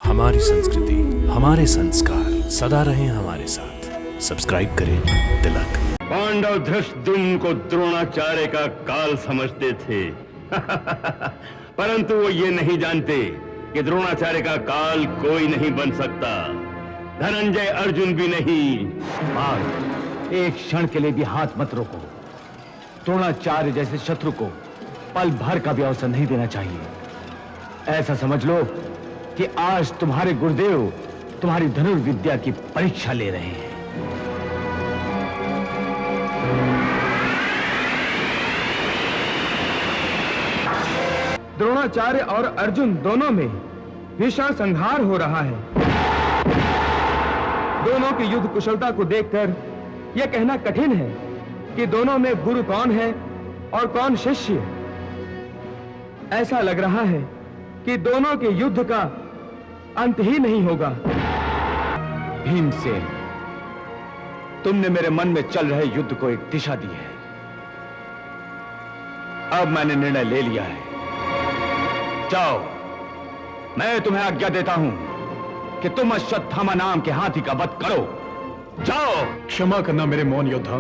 हमारी संस्कृति, हमारे संस्कार सदा रहें हमारे साथ। सब्सक्राइब करें तिलक। पांडव धृष्टद्युम्न को द्रोणाचार्य का काल समझते थे परंतु वो ये नहीं जानते कि द्रोणाचार्य का काल कोई नहीं बन सकता, धनंजय अर्जुन भी नहीं। पार्थ, एक क्षण के लिए भी हाथ मत रोको। द्रोणाचार्य जैसे शत्रु को पल भर का भी अवसर नहीं देना चाहिए। ऐसा समझ लो कि आज तुम्हारे गुरुदेव तुम्हारी धनुर्विद्या की परीक्षा ले रहे हैं। द्रोणाचार्य और अर्जुन दोनों में भीषण संघार हो रहा है। दोनों की युद्ध कुशलता को देखकर यह कहना कठिन है कि दोनों में गुरु कौन है और कौन शिष्य। ऐसा लग रहा है कि दोनों के युद्ध का अंत ही नहीं होगा। भीमसेन, तुमने मेरे मन में चल रहे युद्ध को एक दिशा दी है। अब मैंने निर्णय ले लिया है। जाओ, मैं तुम्हें आज्ञा देता हूं कि तुम अश्वत्थामा नाम के हाथी का वध करो। जाओ। क्षमा करना मेरे मौन योद्धा।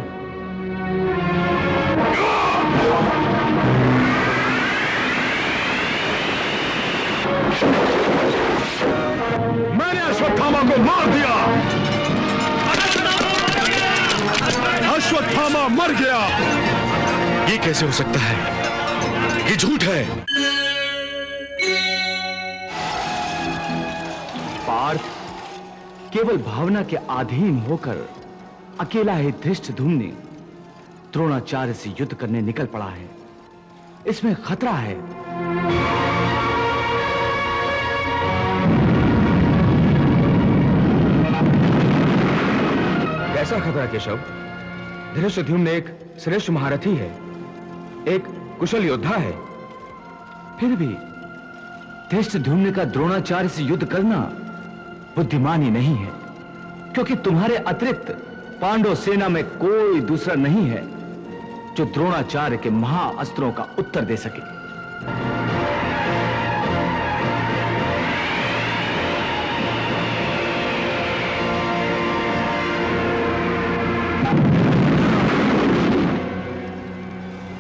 मैंने अश्वत्थामा को मार दिया। अश्वत्थामा मर गया। ये कैसे हो सकता है? ये झूठ है। पार्थ, केवल भावना के अधीन होकर अकेला ही धृष्टद्युम्न द्रोणाचार्य से युद्ध करने निकल पड़ा है। इसमें खतरा है। कैसा खतरा केशव? धृष्टद्युम्न एक श्रेष्ठ महारथी है, एक कुशल योद्धा है। फिर भी धृष्टद्युम्न का द्रोणाचार्य से युद्ध करना बुद्धिमानी नहीं है, क्योंकि तुम्हारे अतिरिक्त पांडव सेना में कोई दूसरा नहीं है जो द्रोणाचार्य के महाअस्त्रों का उत्तर दे सके।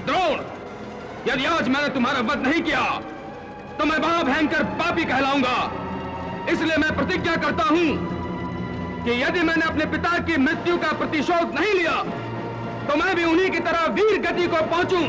द्रोण, यदि आज मैंने तुम्हारा वध नहीं किया तो मैं महाभयंकर पापी कहलाऊंगा। इसलिए मैं प्रतिज्ञा करता हूं कि यदि मैंने अपने पिता की मृत्यु का प्रतिशोध नहीं लिया तो मैं भी उन्हीं की तरह वीर गति को पहुंचूं।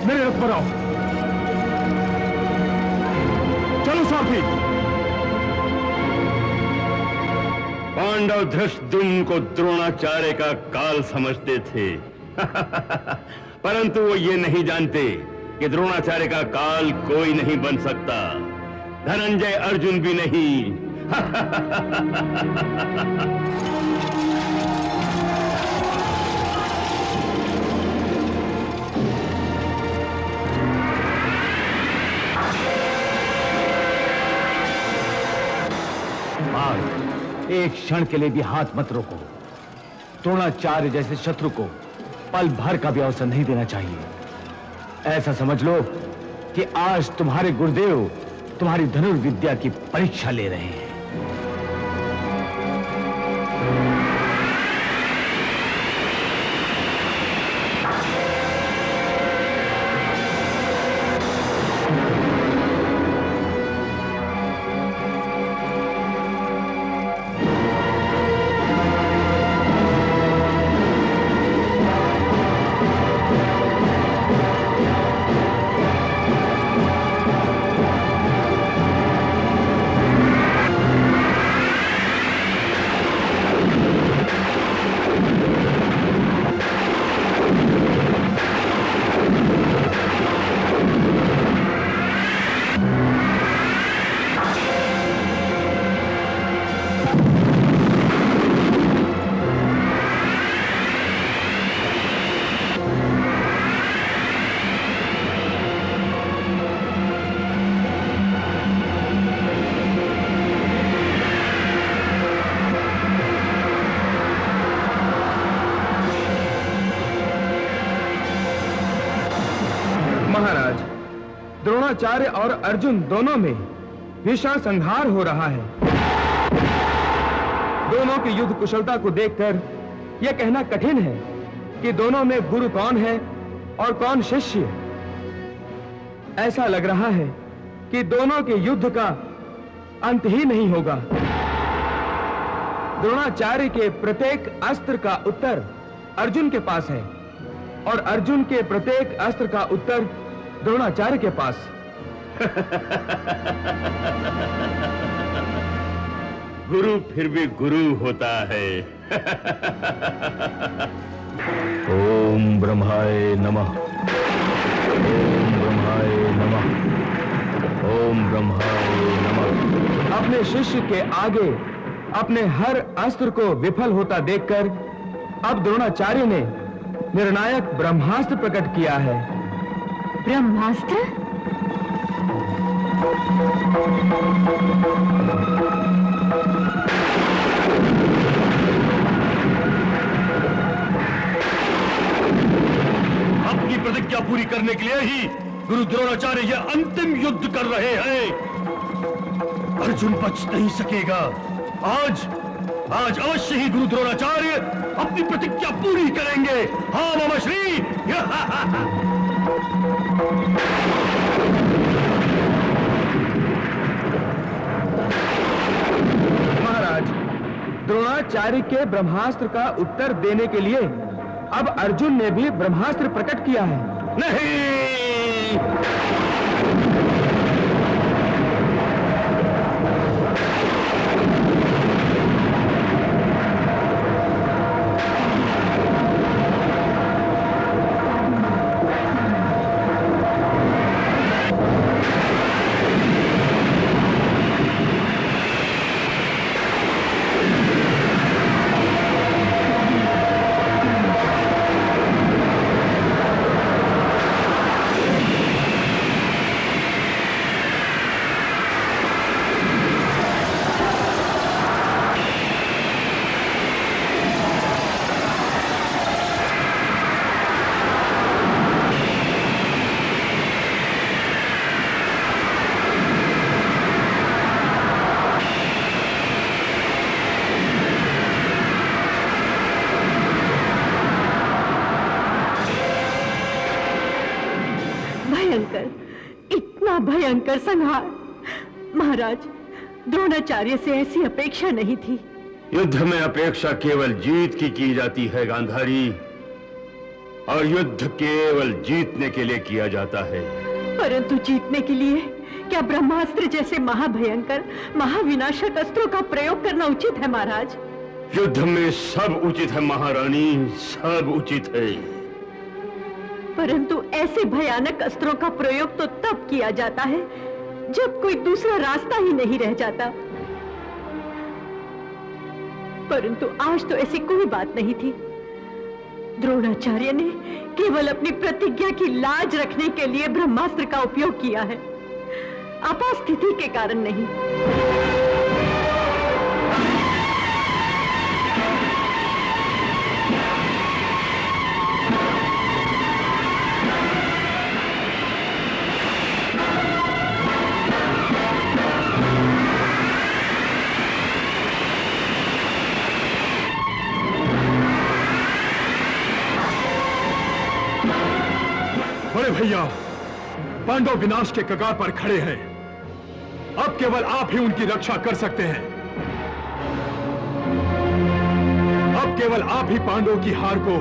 मेरे रथ पर आओ। चलो साथी। पांडव धृष्टद्युम्न को द्रोणाचार्य का काल समझते थे परंतु वो ये नहीं जानते कि द्रोणाचार्य का काल कोई नहीं बन सकता, धनंजय अर्जुन भी नहीं। एक क्षण के लिए भी हाथ मत रोको। द्रोणाचार्य जैसे शत्रु को पल भर का भी अवसर नहीं देना चाहिए। ऐसा समझ लो कि आज तुम्हारे गुरुदेव तुम्हारी धनुर्विद्या की परीक्षा ले रहे हैं। महाराज, द्रोणाचार्य और अर्जुन दोनों में भीषण संघार हो रहा है। दोनों की युद्ध कुशलता को देखकर यह कहना कठिन है कि दोनों में गुरु कौन है और कौन शिष्य। ऐसा लग रहा है कि दोनों के युद्ध का अंत ही नहीं होगा। द्रोणाचार्य के प्रत्येक अस्त्र का उत्तर अर्जुन के पास है और अर्जुन के प्रत्येक अस्त्र का उत्तर द्रोणाचार्य के पास। गुरु फिर भी गुरु होता है। ओम ब्रह्माय नमः। ओम ब्रह्माय नमः। ओम ब्रह्माय नमः। अपने शिष्य के आगे अपने हर अस्त्र को विफल होता देखकर अब द्रोणाचार्य ने निर्णायक ब्रह्मास्त्र प्रकट किया है। ब्रह्मास्त्र? अपनी प्रतिज्ञा पूरी करने के लिए ही गुरु द्रोणाचार्य यह अंतिम युद्ध कर रहे हैं। अर्जुन बच नहीं सकेगा। आज अवश्य ही गुरु द्रोणाचार्य अपनी प्रतिज्ञा पूरी करेंगे। हाँ मामाश्री। महाराज, द्रोणाचार्य के ब्रह्मास्त्र का उत्तर देने के लिए अब अर्जुन ने भी ब्रह्मास्त्र प्रकट किया है। नहीं, इतना भयंकर संहार। महाराज, द्रोणाचार्य से ऐसी अपेक्षा नहीं थी। युद्ध में अपेक्षा केवल जीत की जाती है गांधारी, और युद्ध केवल जीतने के लिए किया जाता है। परंतु जीतने के लिए क्या ब्रह्मास्त्र जैसे महाभयंकर महाविनाशक अस्त्रों का प्रयोग करना उचित है महाराज? युद्ध में सब उचित है महारानी, सब उचित है। परंतु ऐसे भयानक अस्त्रों का प्रयोग तो तब किया जाता है जब कोई दूसरा रास्ता ही नहीं रह जाता। परंतु आज तो ऐसी कोई बात नहीं थी। द्रोणाचार्य ने केवल अपनी प्रतिज्ञा की लाज रखने के लिए ब्रह्मास्त्र का उपयोग किया है, आपातस्थिति के कारण नहीं। बड़े भैया, पांडव विनाश के कगार पर खड़े हैं। अब केवल आप ही उनकी रक्षा कर सकते हैं। अब केवल आप ही पांडवों की हार को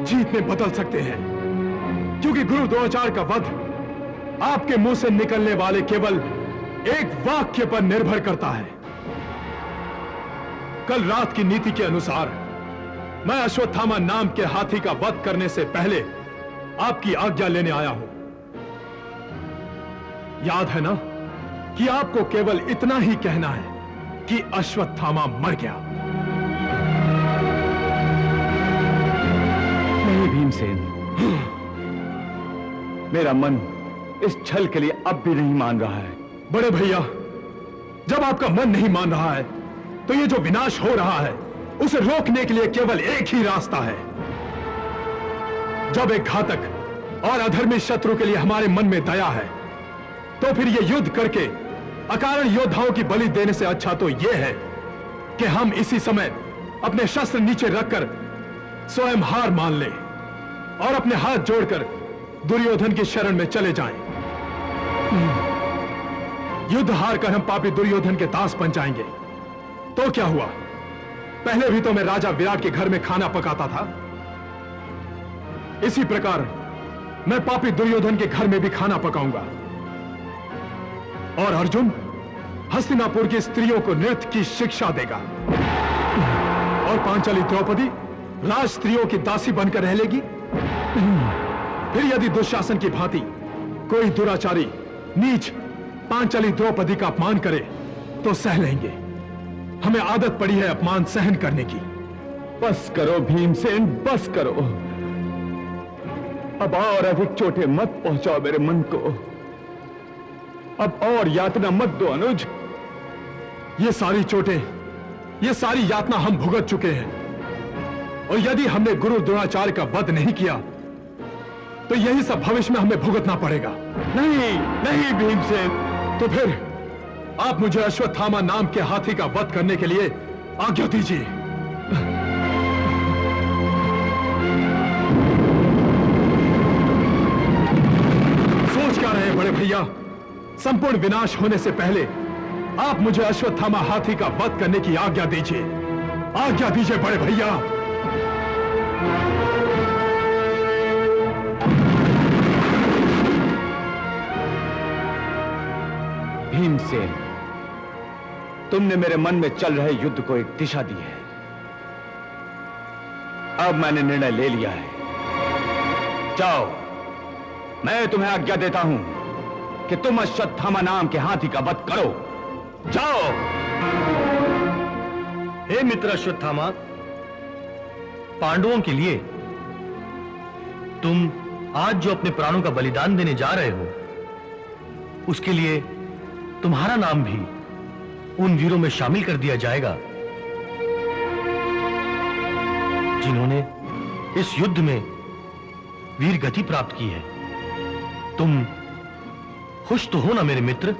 जीत में बदल सकते हैं, क्योंकि गुरु द्रोणाचार्य का वध आपके मुंह से निकलने वाले केवल एक वाक्य पर निर्भर करता है। कल रात की नीति के अनुसार मैं अश्वत्थामा नाम के हाथी का वध करने से पहले आपकी आज्ञा लेने आया हूं। याद है ना कि आपको केवल इतना ही कहना है कि अश्वत्थामा मर गया। नहीं भीमसेन, मेरा मन इस छल के लिए अब भी नहीं मान रहा है। बड़े भैया, जब आपका मन नहीं मान रहा है तो ये जो विनाश हो रहा है उसे रोकने के लिए केवल एक ही रास्ता है। जब एक घातक और अधर्मी शत्रु के लिए हमारे मन में दया है, तो फिर ये युद्ध करके अकारण योद्धाओं की बलि देने से अच्छा तो यह है कि हम इसी समय अपने शस्त्र नीचे रखकर स्वयं हार मान लें और अपने हाथ जोड़कर दुर्योधन की शरण में चले जाएं। युद्ध हार कर हम पापी दुर्योधन के दास बन जाएंगे तो क्या हुआ? पहले भी तो मैं राजा विराट के घर में खाना पकाता था। इसी प्रकार मैं पापी दुर्योधन के घर में भी खाना पकाऊंगा। और अर्जुन हस्तिनापुर की स्त्रियों को नृत्य की शिक्षा देगा और पांचाली द्रौपदी राज स्त्रियों की दासी बनकर रह लेगी। फिर यदि दुशासन की भांति कोई दुराचारी नीच पांचाली द्रौपदी का अपमान करे तो सह लेंगे। हमें आदत पड़ी है अपमान सहन करने की। बस करो भीमसेन, बस करो। अब और अधिक चोटें मत पहुंचाओ मेरे मन को। अब और यातना मत दो अनुज। ये सारी चोटें, ये सारी यातना हम भुगत चुके हैं, और यदि हमने गुरु द्रोणाचार्य का वध नहीं किया तो यही सब भविष्य में हमें भुगतना पड़ेगा। नहीं नहीं भीमसेन, तो फिर आप मुझे अश्वत्थामा नाम के हाथी का वध करने के लिए आज्ञा दीजिए। सोच क्या रहे बड़े भैया? संपूर्ण विनाश होने से पहले आप मुझे अश्वत्थामा हाथी का वध करने की आज्ञा दीजिए। आज्ञा दीजिए बड़े भैया। भीमसेन, तुमने मेरे मन में चल रहे युद्ध को एक दिशा दी है। अब मैंने निर्णय ले लिया है। जाओ, मैं तुम्हें आज्ञा देता हूं कि तुम अश्वत्थामा नाम के हाथी का वध करो। जाओ। हे मित्र अश्वत्थामा, पांडवों के लिए तुम आज जो अपने प्राणों का बलिदान देने जा रहे हो, उसके लिए तुम्हारा नाम भी उन वीरों में शामिल कर दिया जाएगा जिन्होंने इस युद्ध में वीर गति प्राप्त की है। तुम खुश तो हो ना मेरे मित्र?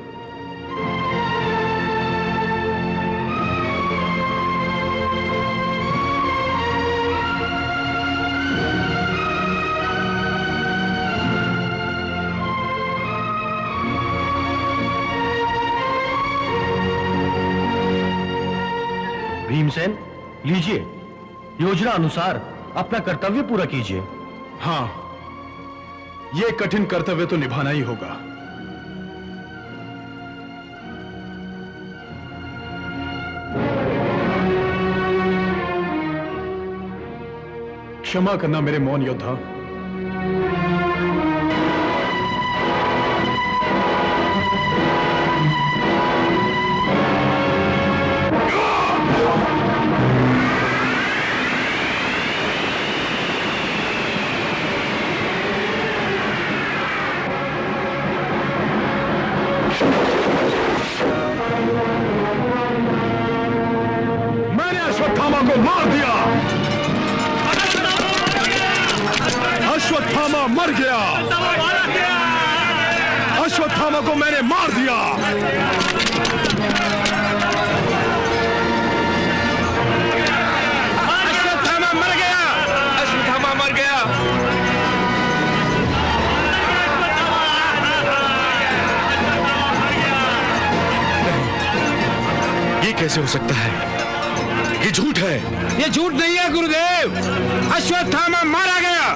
भीमसेन, लीजिए, योजना अनुसार अपना कर्तव्य पूरा कीजिए। हां, यह कठिन कर्तव्य तो निभाना ही होगा। क्षमा करना मेरे मौन योद्धा। मैंने अश्वत्थामा को मार दिया। अश्वत्थामा मर गया। अश्वत्थामा को मैंने मार दिया। अश्वत्थामा मर गया। अश्वत्थामा मर गया। ये कैसे हो सकता है? ये झूठ है। ये झूठ नहीं है गुरुदेव, अश्वत्थामा मारा गया।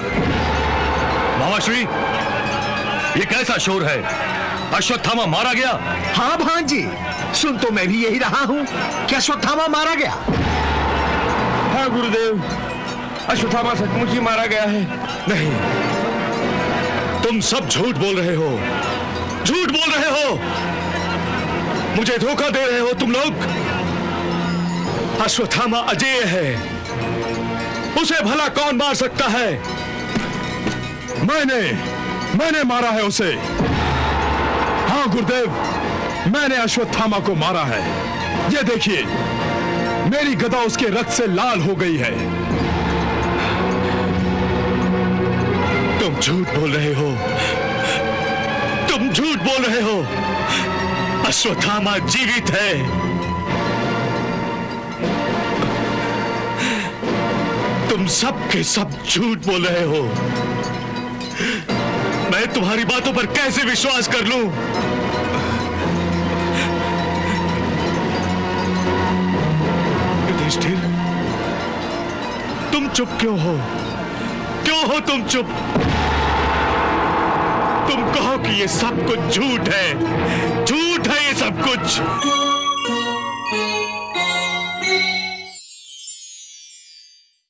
महाश्री, ये कैसा शोर है? अश्वत्थामा मारा गया? हाँ भांजी, सुन तो मैं भी यही रहा हूँ कि अश्वत्थामा मारा गया। हाँ गुरुदेव, अश्वत्थामा सचमुच ही मारा गया है। नहीं, तुम सब झूठ बोल रहे हो, झूठ बोल रहे हो, मुझे धोखा दे रहे हो तुम लोग। अश्वत्थामा अजेय है, उसे भला कौन मार सकता है? मैंने मारा है उसे। हाँ गुरुदेव, मैंने अश्वत्थामा को मारा है। ये देखिए, मेरी गदा उसके रक्त से लाल हो गई है। तुम झूठ बोल रहे हो, तुम झूठ बोल रहे हो। अश्वत्थामा जीवित है। तुम सब के सब झूठ बोल रहे हो। मैं तुम्हारी बातों पर कैसे विश्वास कर लूं? युधिष्ठिर, तुम चुप क्यों हो? क्यों हो तुम चुप? तुम कहो कि ये सब कुछ झूठ है, झूठ है ये सब कुछ।